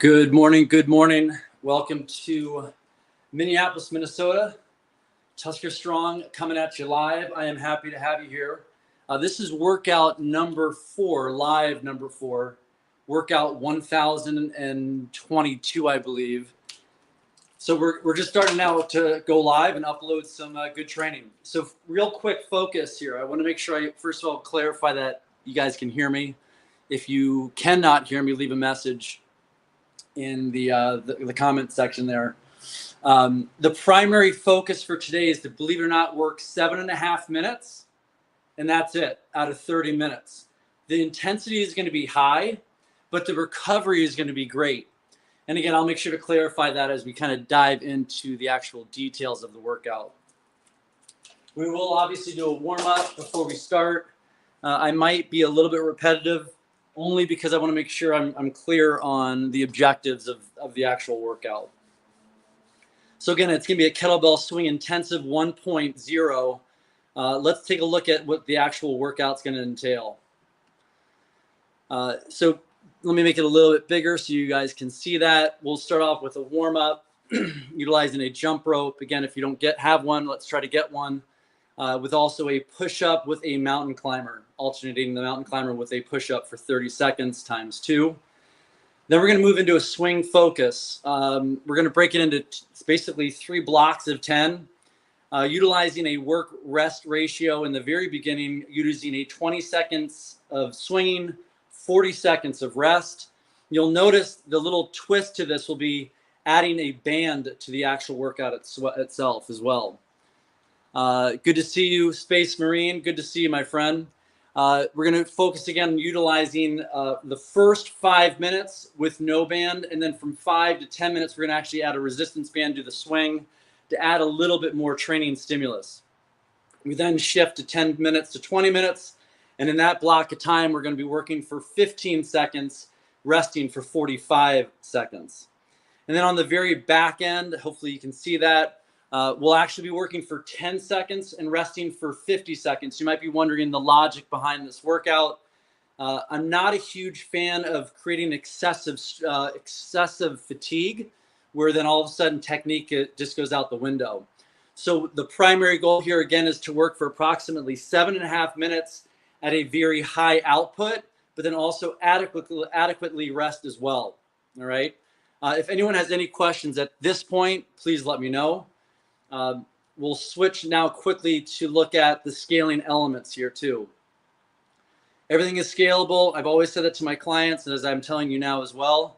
Good morning. Good morning. Welcome to Minneapolis, Minnesota. Tusker Strong coming at you live. I am happy to have you here. This is workout number 4, live number 4, workout 1022, I believe. So we're just starting now to go live and upload some good training. So real quick focus here. I want to make sure I first of all clarify that you guys can hear me. If you cannot hear me, leave a message in the comment section there. The primary focus for today is to, believe it or not, work 7.5 minutes, and that's it out of 30 minutes. The intensity is going to be high, but the recovery is going to be great. And again, I'll make sure to clarify that as we kind of dive into the actual details of the workout. We will obviously do a warm-up before we start. I might be a little bit repetitive, only because I want to make sure I'm clear on the objectives of the actual workout. So again, it's going to be a Kettlebell Swing Intensive 1.0. Let's take a look at what the actual workout's going to entail. So let me make it a little bit bigger so you guys can see that. We'll start off with a warm-up utilizing a jump rope. Again, if you don't have one, let's try to get one. With also a push-up with a mountain climber, alternating the mountain climber with a push-up for 30 seconds times 2. Then we're going to move into a swing focus. We're going to break it into basically 3 blocks of 10, utilizing a work-rest ratio in the very beginning, using a 20 seconds of swinging, 40 seconds of rest. You'll notice the little twist to this will be adding a band to the actual workout itself as well. Good to see you, Space Marine. Good to see you, my friend. We're going to focus again on utilizing the first 5 minutes with no band, and then from 5 to 10 minutes, we're going to actually add a resistance band to the swing to add a little bit more training stimulus. We then shift to 10 minutes to 20 minutes, and in that block of time, we're going to be working for 15 seconds, resting for 45 seconds. And then on the very back end, hopefully you can see that, we'll actually be working for 10 seconds and resting for 50 seconds. You might be wondering the logic behind this workout. I'm not a huge fan of creating excessive fatigue, where then all of a sudden technique just goes out the window. So the primary goal here again is to work for approximately 7.5 minutes at a very high output, but then also adequately rest as well. All right. If anyone has any questions at this point, please let me know. We'll switch now quickly to look at the scaling elements here too. Everything is scalable. I've always said that to my clients, and as I'm telling you now as well.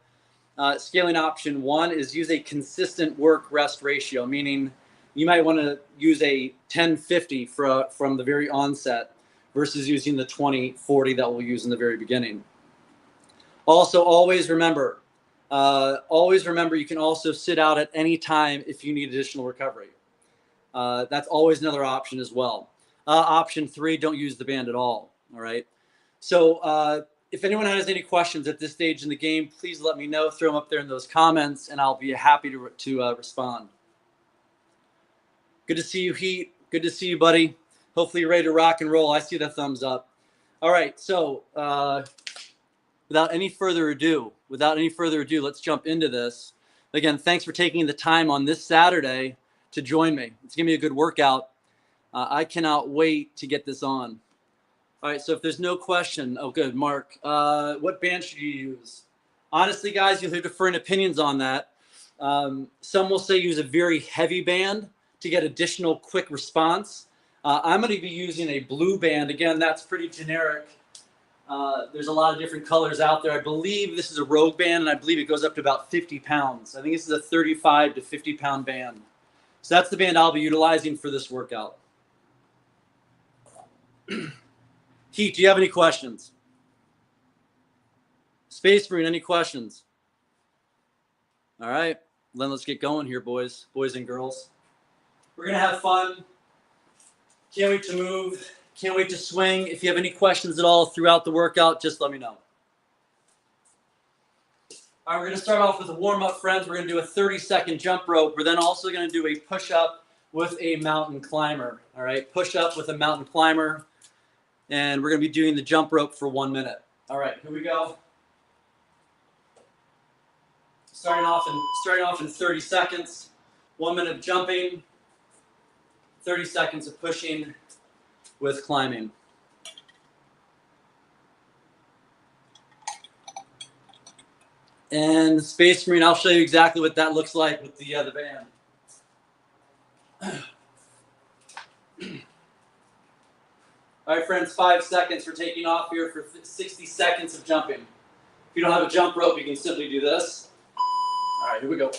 Scaling option 1 is use a consistent work-rest ratio, meaning you might want to use a 10-50 from the very onset versus using the 20-40 that we'll use in the very beginning. Also, always remember you can also sit out at any time if you need additional recovery. That's always another option as well. Option 3, don't use the band at all. All right. So if anyone has any questions at this stage in the game, please let me know. Throw them up there in those comments, and I'll be happy to respond. Good to see you, Heat. Good to see you, buddy. Hopefully you're ready to rock and roll. I see the thumbs up. All right. So without any further ado, let's jump into this. Again, thanks for taking the time on this Saturday to join me. It's going to be a good workout. I cannot wait to get this on. All right, so if there's no question, oh good, Mark, what band should you use? Honestly, guys, you'll hear different opinions on that. Some will say use a very heavy band to get additional quick response. I'm going to be using a blue band. Again, that's pretty generic. There's a lot of different colors out there. I believe this is a Rogue band, and I believe it goes up to about 50 pounds. I think this is a 35 to 50 pound band. So that's the band I'll be utilizing for this workout. Heat, do you have any questions? Space Marine, any questions? All right, then let's get going here, boys and girls. We're going to have fun. Can't wait to move. Can't wait to swing. If you have any questions at all throughout the workout, just let me know. All right, we're going to start off with a warm-up, friends. We're going to do a 30-second jump rope. We're then also going to do a push-up with a mountain climber. All right, push-up with a mountain climber. And we're going to be doing the jump rope for 1 minute. All right, here we go. Starting off in 30 seconds. 1 minute of jumping, 30 seconds of pushing with climbing. And Space Marine, I'll show you exactly what that looks like with the band. All right, friends, 5 seconds. We're taking off here for 60 seconds of jumping. If you don't have a jump rope, you can simply do this. All right, here we go.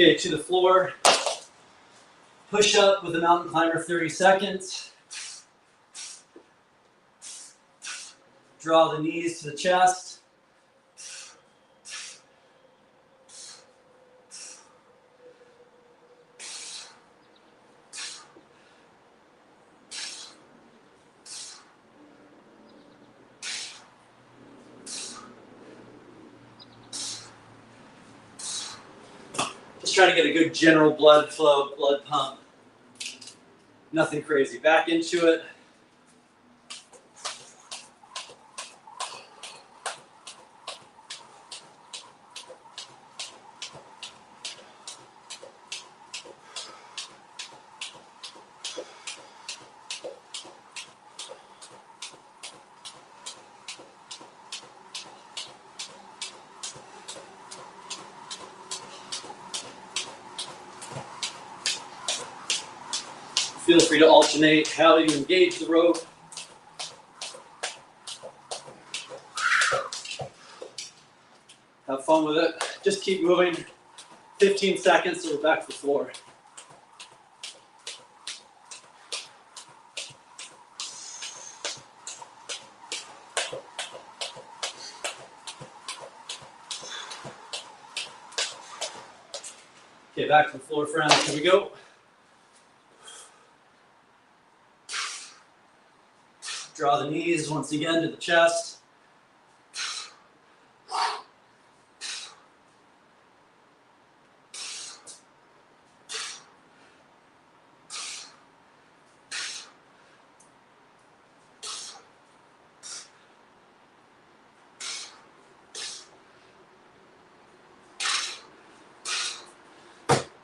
Okay, to the floor. Push up with a mountain climber, 30 seconds. Draw the knees to the chest. Just trying to get a good general blood flow, blood pump. Nothing crazy. Back into it. Feel free to alternate how you engage the rope. Have fun with it. Just keep moving. 15 seconds, so we're back to the floor. Okay, back to the floor, friends. Here we go. Draw the knees once again to the chest.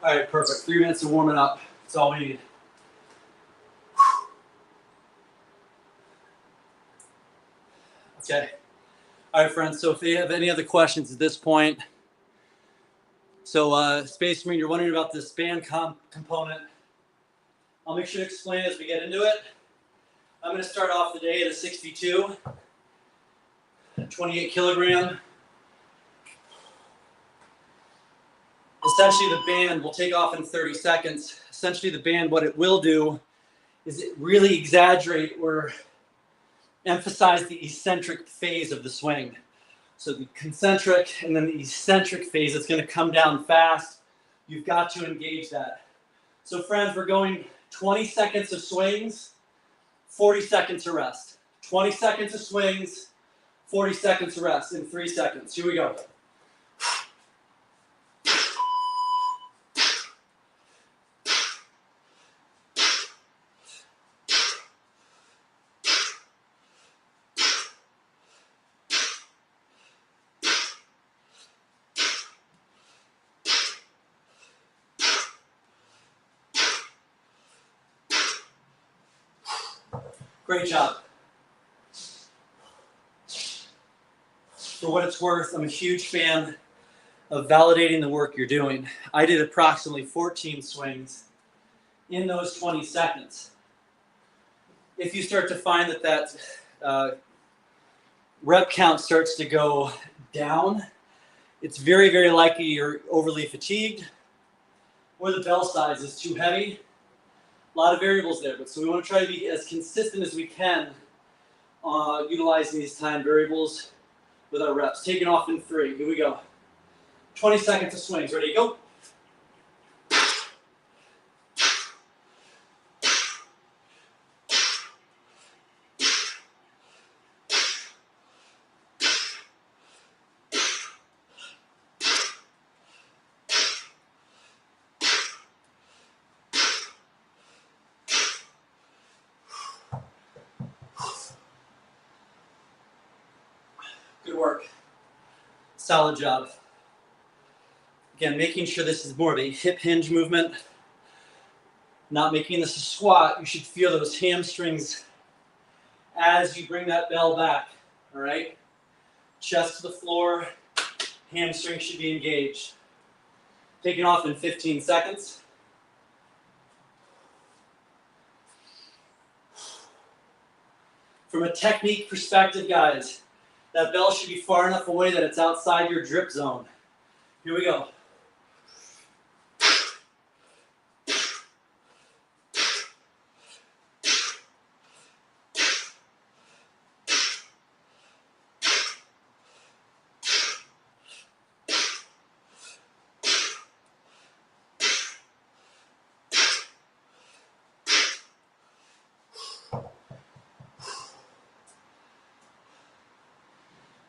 All right, perfect. 3 minutes of warming up. That's all we need. Okay. All right, friends. So if you have any other questions at this point, Space Marine, you're wondering about this band component. I'll make sure to explain as we get into it. I'm going to start off the day at a 62, 28 kilogram. Essentially, the band will take off in 30 seconds. Essentially, the band, what it will do is it really exaggerate or emphasize the eccentric phase of the swing. So the concentric and then the eccentric phase, it's going to come down fast. You've got to engage that. So friends, we're going 20 seconds of swings, 40 seconds of rest. 20 seconds of swings, 40 seconds of rest in 3 seconds. Here we go. Great job. For what it's worth, I'm a huge fan of validating the work you're doing. I did approximately 14 swings in those 20 seconds. If you start to find that rep count starts to go down, it's very, very likely you're overly fatigued or the bell size is too heavy. A lot of variables there, but so we want to try to be as consistent as we can utilizing these time variables with our reps. Taking off in 3. Here we go. 20 seconds of swings. Ready, go. Good work. Solid job. Again, making sure this is more of a hip hinge movement. Not making this a squat. You should feel those hamstrings as you bring that bell back. All right? Chest to the floor. Hamstrings should be engaged. Taking off in 15 seconds. From a technique perspective, guys, that bell should be far enough away that it's outside your drip zone. Here we go.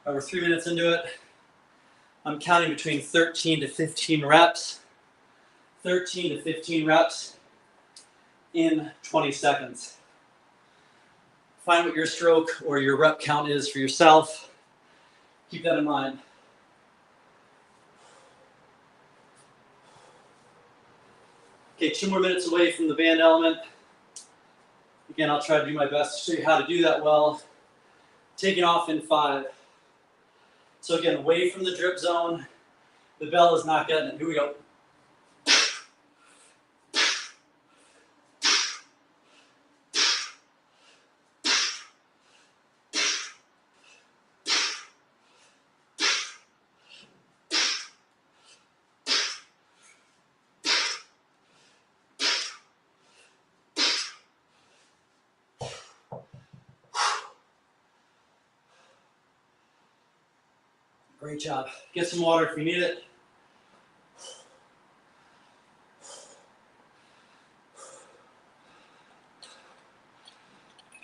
All right, we're 3 minutes into it. I'm counting between 13 to 15 reps. 13 to 15 reps in 20 seconds. Find what your stroke or your rep count is for yourself. Keep that in mind. Okay, 2 more minutes away from the band element. Again, I'll try to do my best to show you how to do that well. Taking off in 5. So again, away from the drip zone. The bell is not getting it. Here we go. Great job. Get some water if you need it.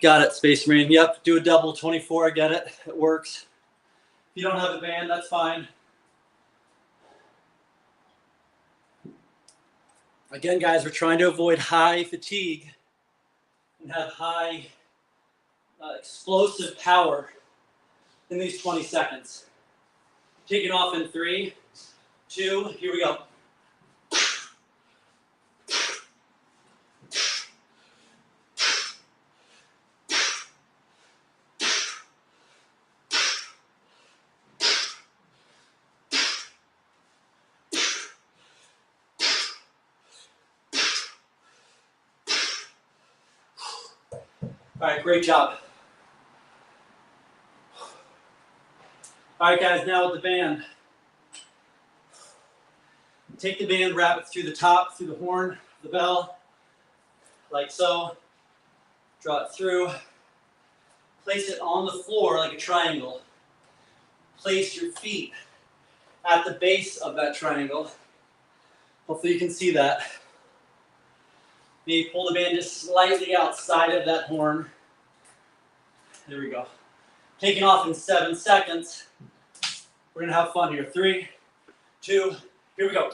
Got it, Space Marine. Yep, do a double 24. I get it. It works. If you don't have a band, that's fine. Again, guys, we're trying to avoid high fatigue and have high explosive power in these 20 seconds. Taking off in 3, 2, here we go. All right, great job. All right, guys, now with the band. Take the band, wrap it through the top, through the horn, the bell, like so. Draw it through. Place it on the floor like a triangle. Place your feet at the base of that triangle. Hopefully you can see that. Maybe pull the band just slightly outside of that horn. There we go. Taking off in 7 seconds. We're gonna have fun here. 3, 2, here we go.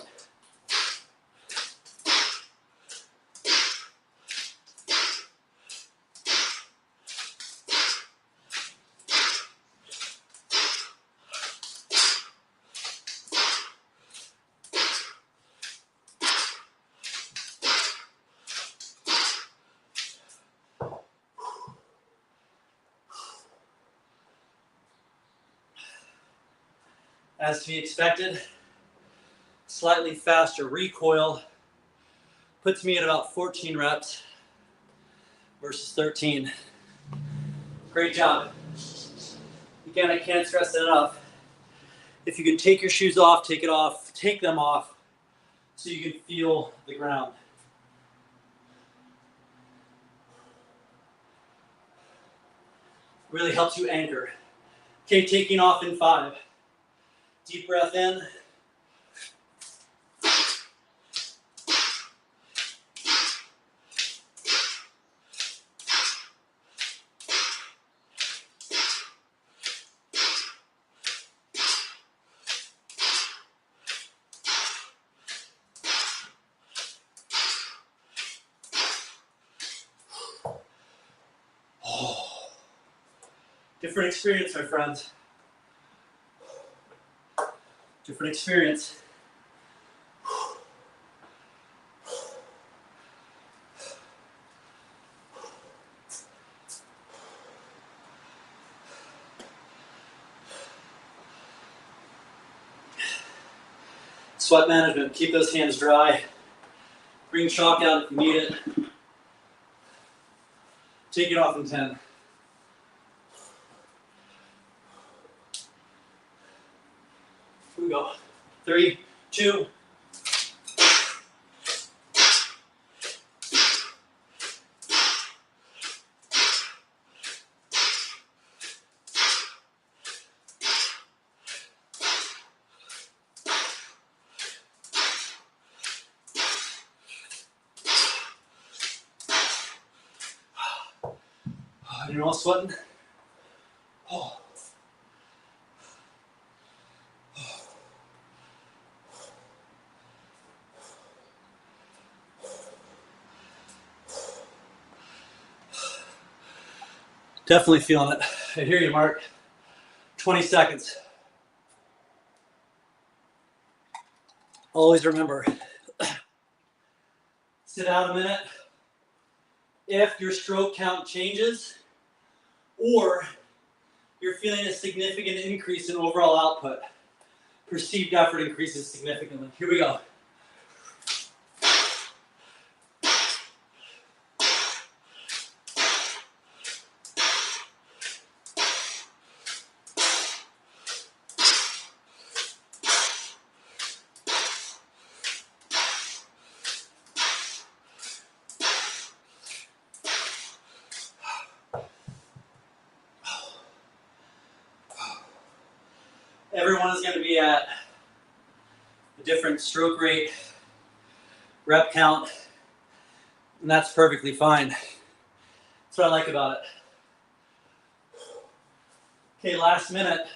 As to be expected, Slightly faster recoil puts me at about 14 reps versus 13. Great job. Again, I can't stress it enough. If you can take your shoes off, take them off so you can feel the ground. Really helps you anchor. Okay, taking off in 5. Deep breath in. Different experience, my friends. Different experience. Sweat management. Keep those hands dry. Bring chalk out if you need it. Take it off in 10. Here we go. 3, 2. You're all sweating. Oh. Definitely feeling it. I hear you, Mark. 20 seconds. Always remember, sit out a minute. If your stroke count changes or you're feeling a significant increase in overall output, perceived effort increases significantly. Here we go. Everyone is going to be at a different stroke rate, rep count, and that's perfectly fine. That's what I like about it. Okay, last minute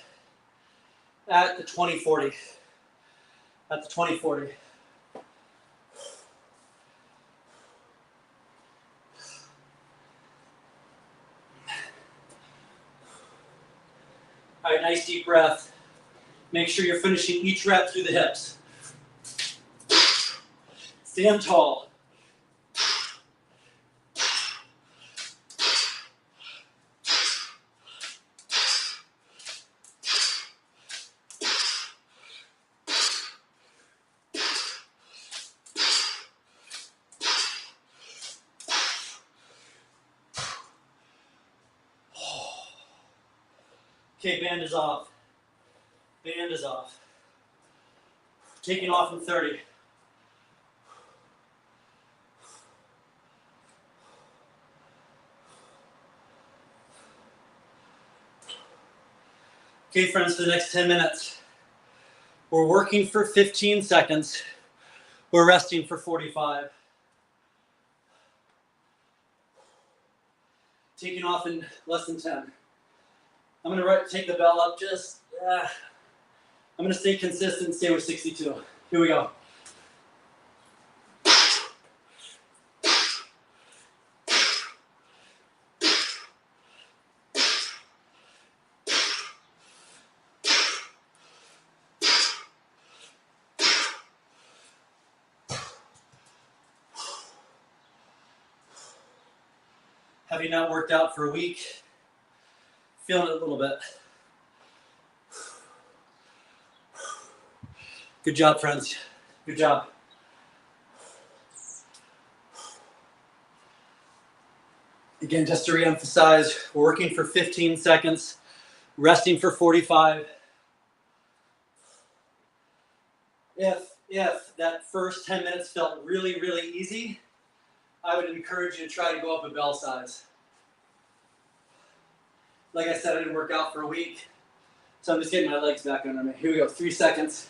at the 20-40. At the 20-40. All right, nice deep breath. Make sure you're finishing each rep through the hips. Stand tall. Okay, band is off. Band is off. Taking off in 30. Okay, friends, for the next 10 minutes, we're working for 15 seconds. We're resting for 45. Taking off in less than 10. I'm going to take the bell up just, I'm going to stay consistent, stay with 62. Here we go. Have you not worked out for a week? Feeling it a little bit. Good job, friends. Good job. Again, just to reemphasize, we're working for 15 seconds, resting for 45. If that first 10 minutes felt really, really easy, I would encourage you to try to go up a bell size. Like I said, I didn't work out for a week, so I'm just getting my legs back under me. Here we go, 3 seconds.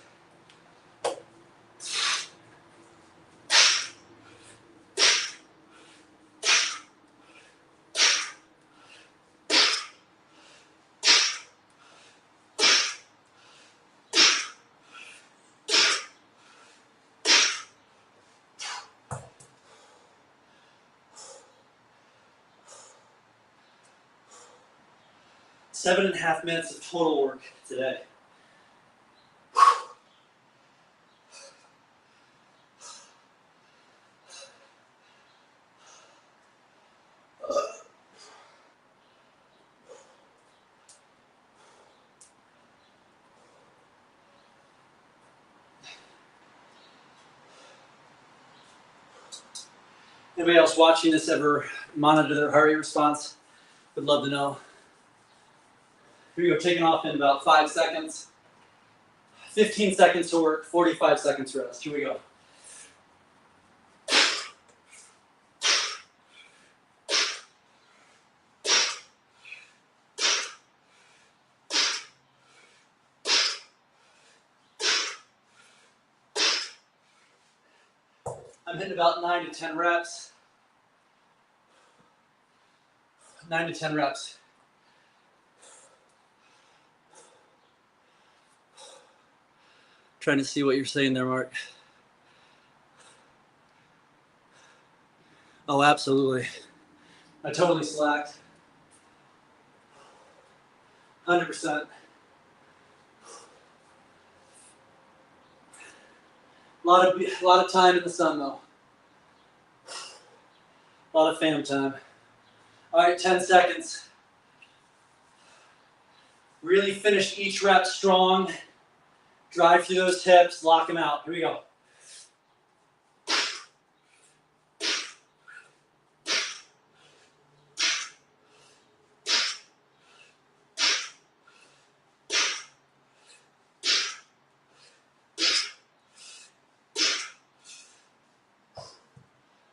Seven and a half minutes of total work today. Anybody else watching this ever monitor their heart rate response? Would love to know. Here we go, taking off in about 5 seconds. 15 seconds to work, 45 seconds rest. Here we go. I'm hitting about 9 to 10 reps. 9 to 10 reps. Trying to see what you're saying there, Mark. Oh, absolutely. I totally slacked. 100%. A lot of time in the sun, though. A lot of fam time. All right, 10 seconds. Really finish each rep strong. Drive through those hips, lock them out. Here we go.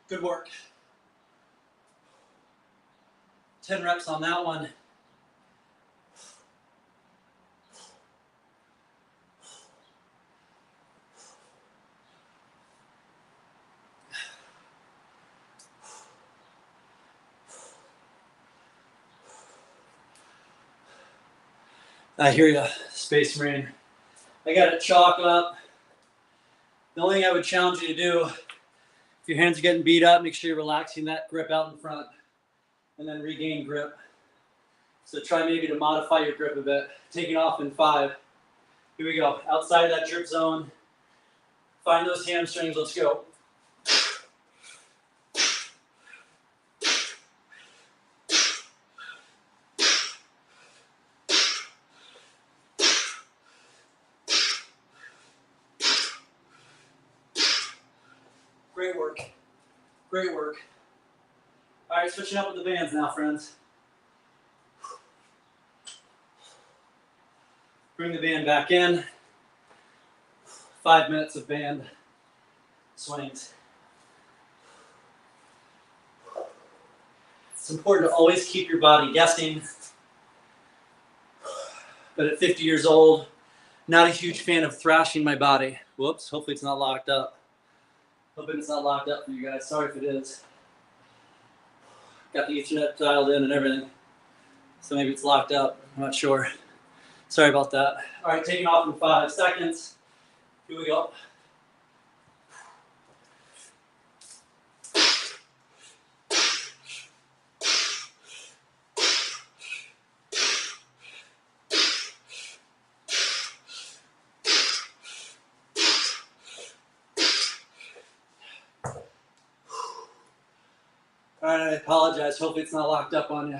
Good work. 10 reps on that one. I hear you, Space Marine. I got it chalk up. The only thing I would challenge you to do, if your hands are getting beat up, make sure you're relaxing that grip out in front and then regain grip. So try maybe to modify your grip a bit. Taking off in 5. Here we go. Outside of that drip zone. Find those hamstrings. Let's go. Great work. Great work. All right, switching up with the bands now, friends. Bring the band back in. 5 minutes of band swings. It's important to always keep your body guessing. But at 50 years old, not a huge fan of thrashing my body. Whoops, hopefully it's not locked up. Hoping it's not locked up for you guys. Sorry if it is. Got the Ethernet dialed in and everything. So maybe it's locked up. I'm not sure. Sorry about that. All right, taking off in 5 seconds. Here we go. All right, I apologize. Hopefully it's not locked up on you.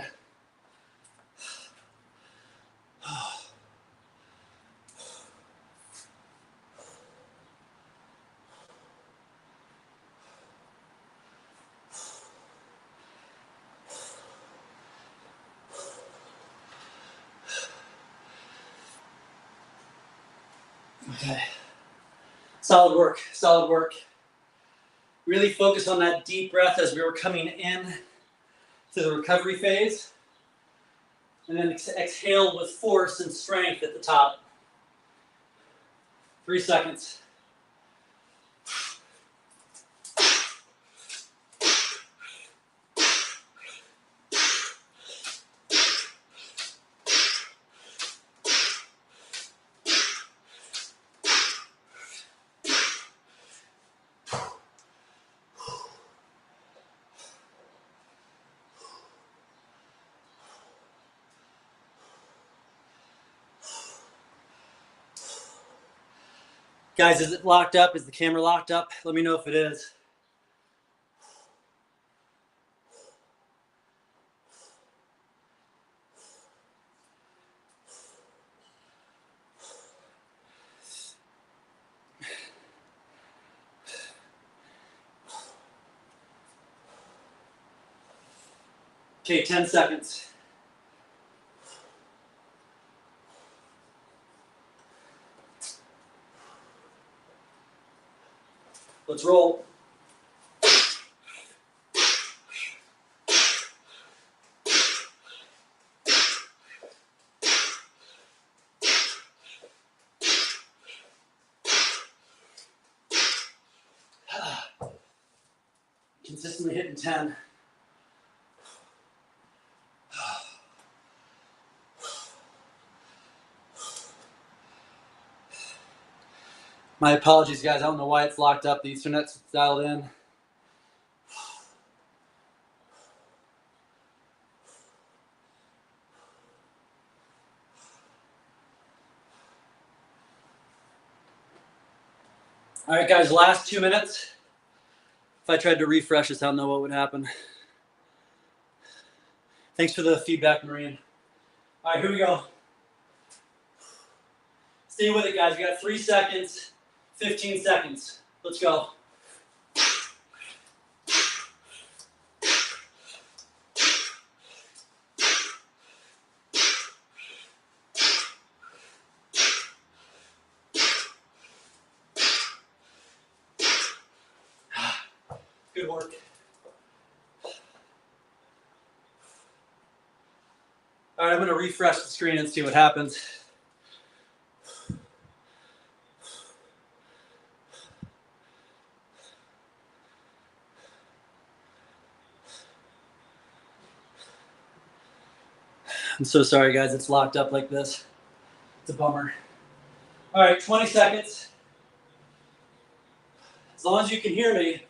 Okay. Solid work, solid work. Really focus on that deep breath as we were coming in to the recovery phase. And then exhale with force and strength at the top. 3 seconds. Guys, is it locked up? Is the camera locked up? Let me know if it is. Okay, 10 seconds. Let's roll. Consistently hitting 10. My apologies, guys. I don't know why it's locked up. The Ethernet's dialed in. All right, guys, last 2 minutes. If I tried to refresh this, I don't know what would happen. Thanks for the feedback, Marine. All right, here we go. Stay with it, guys. We got 3 seconds, 15 seconds. Let's go. Good work. All right, I'm going to refresh the screen and see what happens. I'm so sorry, guys. It's locked up like this. It's a bummer. All right, 20 seconds. As long as you can hear me,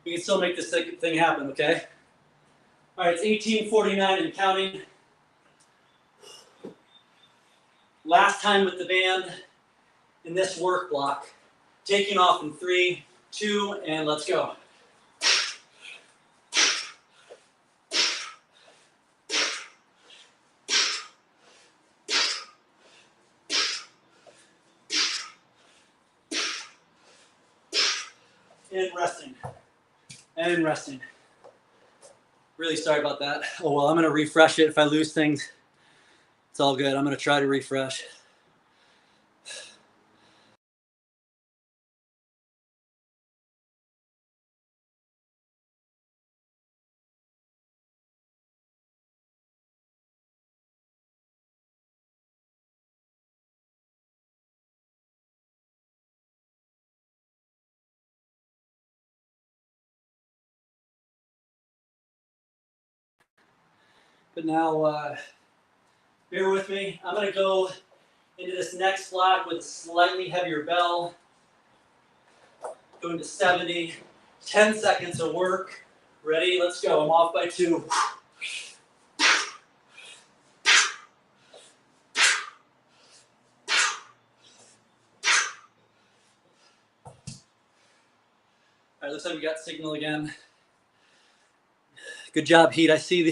we can still make this thing happen, okay? All right, it's 18:49 and counting. Last time with the band in this work block. Taking off in 3, 2, and let's go. And resting. And resting. Really sorry about that. Oh, well, I'm going to refresh it. If I lose things, it's all good. I'm going to try to refresh. But now, bear with me. I'm going to go into this next block with a slightly heavier bell. Going to 70. 10 seconds of work. Ready? Let's go. I'm off by 2. All right, looks like we got signal again. Good job, Heat. I see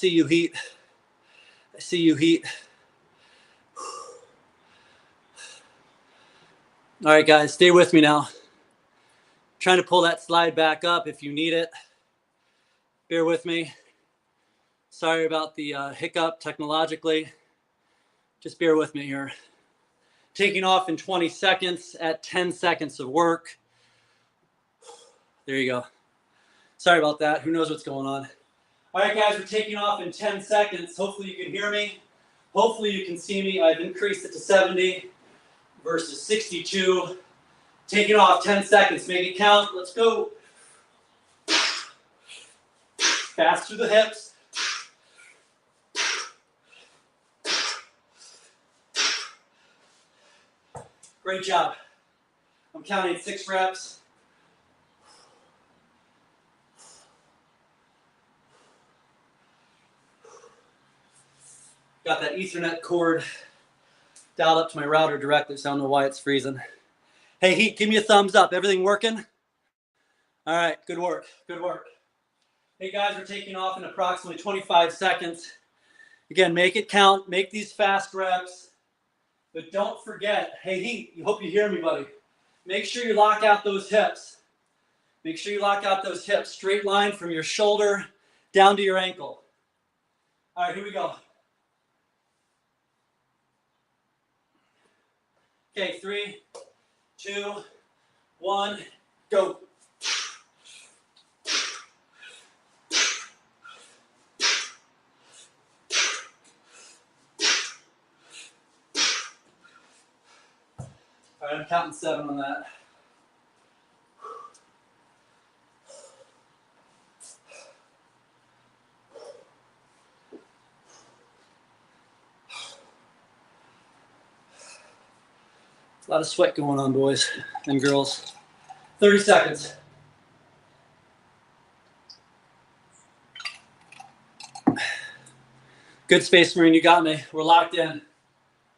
you, Heat. I see you, Heat. All right, guys, stay with me now. Trying to pull that slide back up if you need it. Bear with me. Sorry about the hiccup technologically. Just bear with me here. Taking off in 20 seconds at 10 seconds of work. There you go. Sorry about that. Who knows what's going on? All right, guys, we're taking off in 10 seconds. Hopefully you can hear me. Hopefully you can see me. I've increased it to 70 versus 62. Taking off 10 seconds. Make it count. Let's go. Fast through the hips. Great job. I'm counting 6 reps. Got that Ethernet cord dialed up to my router directly, so I don't know why it's freezing. Hey, Heat, give me a thumbs up. Everything working? All right, good work, good work. Hey guys, we're taking off in approximately 25 seconds. Again, make it count, make these fast reps, but don't forget, hey Heat, I hope you hear me, buddy. Make sure you lock out those hips. Make sure you lock out those hips. Straight line from your shoulder down to your ankle. All right, here we go. Okay, 3, 2, 1, go. All right, I'm counting 7 on that. A lot of sweat going on, boys and girls. 30 seconds. Good, Space Marine, you got me. We're locked in.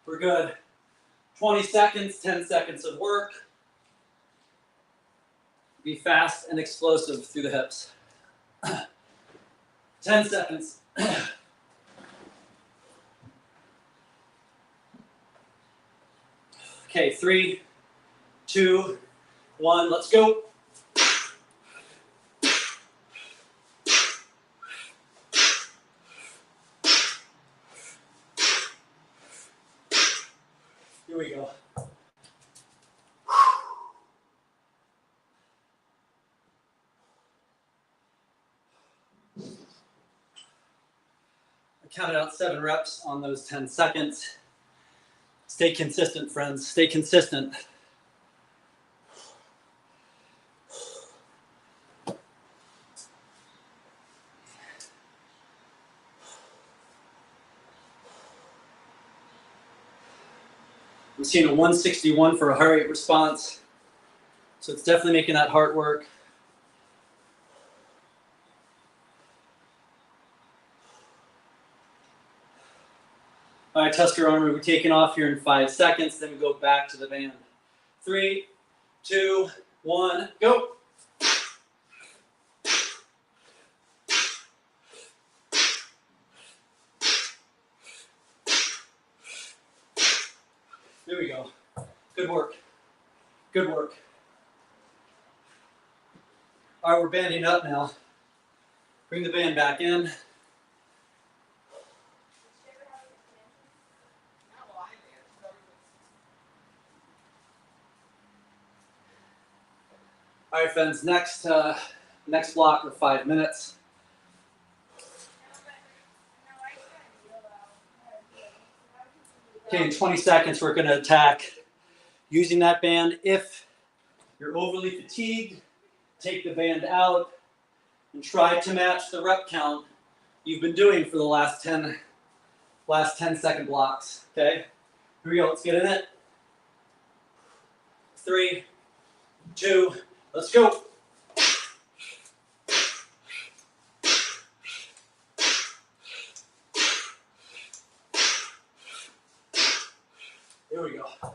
We're good. 20 seconds, 10 seconds of work. Be fast and explosive through the hips. 10 seconds. Okay, 3, 2, 1, let's go. Here we go. I counted out 7 reps on those 10 seconds. Stay consistent, friends. Stay consistent. I'm seeing a 161 for a heart rate response. So it's definitely making that heart work. All right, Tusker Army, we're taking off here in 5 seconds. Then we go back to the band. 3, 2, 1, go. There we go. Good work. Good work. All right, we're banding up now. Bring the band back in. All right, friends, next block of 5 minutes. Okay, in 20 seconds, we're going to attack using that band. If you're overly fatigued, take the band out and try to match the rep count you've been doing for the last 10 second blocks. Okay, here we go. Let's get in it. 3, 2, let's go. Here we go. A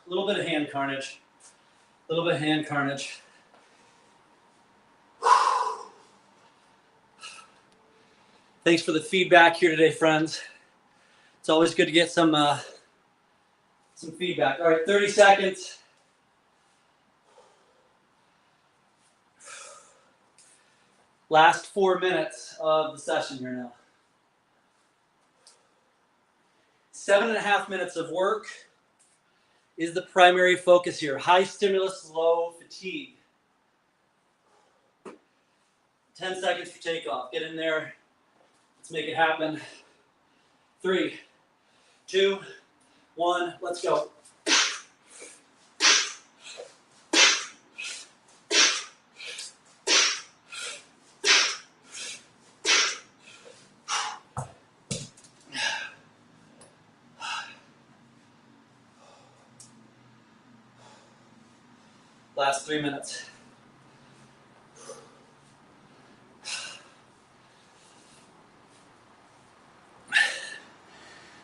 little bit of hand carnage. A little bit of hand carnage. Thanks for the feedback here today, friends. It's always good to get some feedback. All right, 30 seconds. Last 4 minutes of the session here now. 7.5 minutes of work is the primary focus here. High stimulus, low fatigue. 10 seconds for takeoff. Get in there. Let's make it happen. 3, 2, 1, let's go. Last 3 minutes.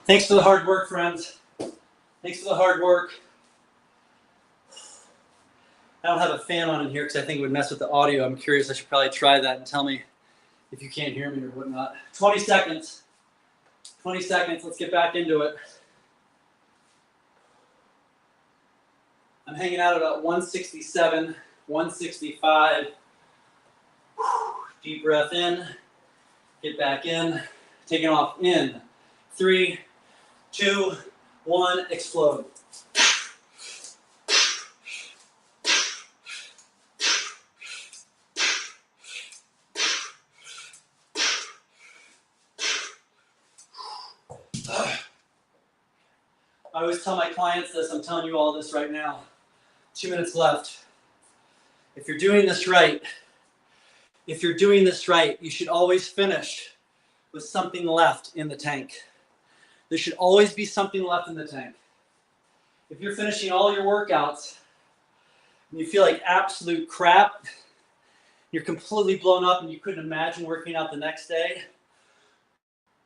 Thanks for the hard work, friends. Thanks for the hard work. I don't have a fan on in here because I think it would mess with the audio. I'm curious. I should probably try that and tell me if you can't hear me or whatnot. 20 seconds. 20 seconds. Let's get back into it. I'm hanging out at about 167, 165. Deep breath in. Get back in. Taking off in. 3, 2, 1, explode. I always tell my clients this, I'm telling you all this right now. 2 minutes left. If you're doing this right, you should always finish with something left in the tank. There should always be something left in the tank. If you're finishing all your workouts and you feel like absolute crap, you're completely blown up and you couldn't imagine working out the next day,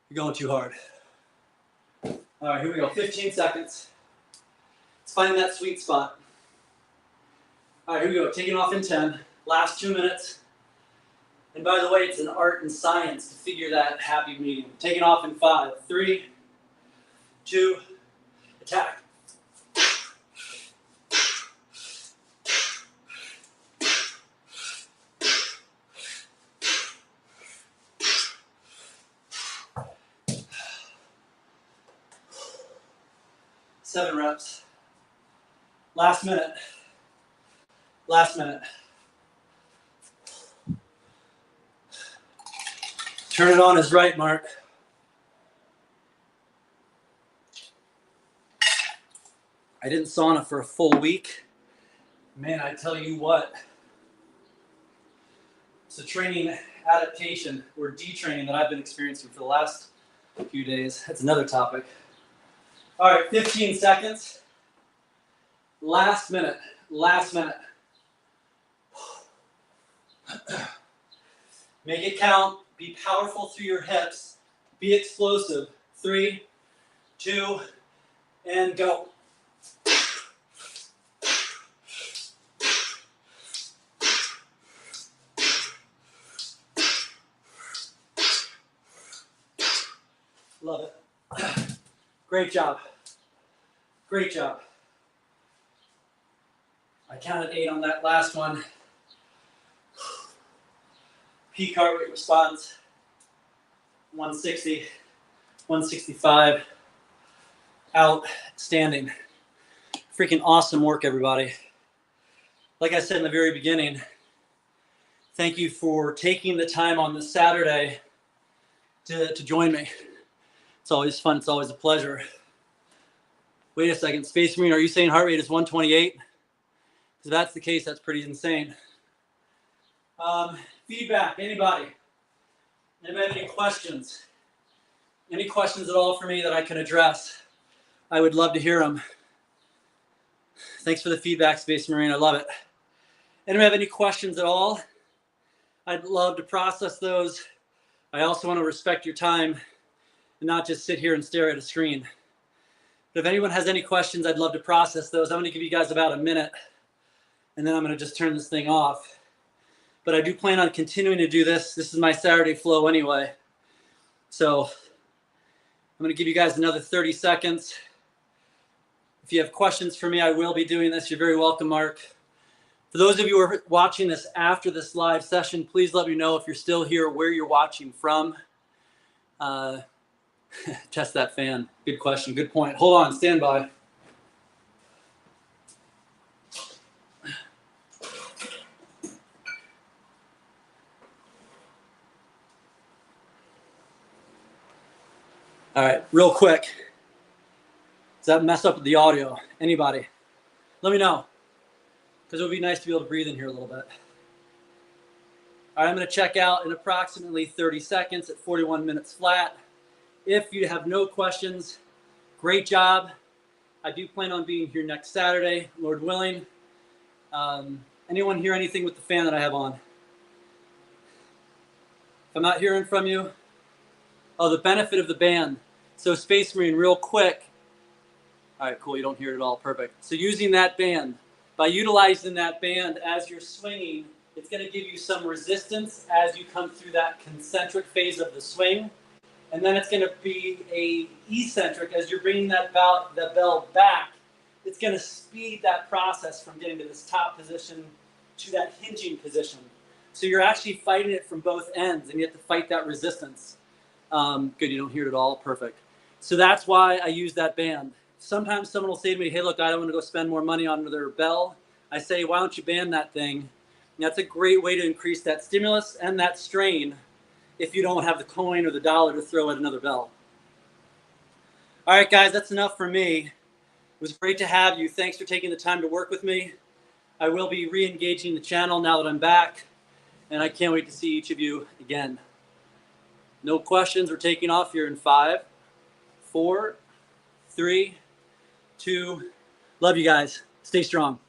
you're going too hard. All right, here we go. 15 seconds. Let's find that sweet spot. All right, here we go. Taking off in 10. Last 2 minutes. And by the way, it's an art and science to figure that happy medium. Taking off in 5, 3, 2, attack. Seven reps. Last minute. Last minute. Turn it on is right, Mark. I didn't sauna for a full week. Man, I tell you what. It's a training adaptation or detraining that I've been experiencing for the last few days. That's another topic. All right, 15 seconds. Last minute. Last minute. Make it count. Be powerful through your hips. Be explosive. 3, 2, and go. Love it. Great job. Great job. I counted 8 on that last one. Peak heart rate response, 160, 165, outstanding. Freaking awesome work, everybody. Like I said in the very beginning, thank you for taking the time on this Saturday to join me. It's always fun. It's always a pleasure. Wait a second. Space Marine, are you saying heart rate is 128? If that's the case, that's pretty insane. Feedback, anybody? Anybody have any questions? Any questions at all for me that I can address? I would love to hear them. Thanks for the feedback, Space Marine. I love it. Anybody have any questions at all? I'd love to process those. I also want to respect your time and not just sit here and stare at a screen. But if anyone has any questions, I'd love to process those. I'm going to give you guys about a minute, and then I'm going to just turn this thing off. But I do plan on continuing to do this. This is my Saturday flow anyway. So I'm going to give you guys another 30 seconds. If you have questions for me, I will be doing this. You're very welcome, Mark. For those of you who are watching this after this live session, please let me know if you're still here, where you're watching from. Test that fan. Good question. Good point. Hold on. Stand by. All right, real quick. Does that mess up with the audio? Anybody? Let me know, because it would be nice to be able to breathe in here a little bit. All right, I'm going to check out in approximately 30 seconds at 41 minutes flat. If you have no questions, great job. I do plan on being here next Saturday, Lord willing. Anyone hear anything with the fan that I have on? If I'm not hearing from you, oh, the benefit of the band. So Space Marine, real quick. All right, cool, you don't hear it at all, perfect. So using that band, by utilizing that band as you're swinging, it's going to give you some resistance as you come through that concentric phase of the swing. And then it's going to be a eccentric as you're bringing that bell back. It's going to speed that process from getting to this top position to that hinging position. So you're actually fighting it from both ends, and you have to fight that resistance. Good, you don't hear it at all, perfect. So that's why I use that band. Sometimes someone will say to me, hey, look, I don't want to go spend more money on their bell. I say, why don't you band that thing? And that's a great way to increase that stimulus and that strain if you don't have the coin or the dollar to throw at another bell. All right, guys, that's enough for me. It was great to have you. Thanks for taking the time to work with me. I will be re-engaging the channel now that I'm back, and I can't wait to see each of you again. No questions. We're taking off here in 5, 4, 3, 2. Love you guys. Stay strong.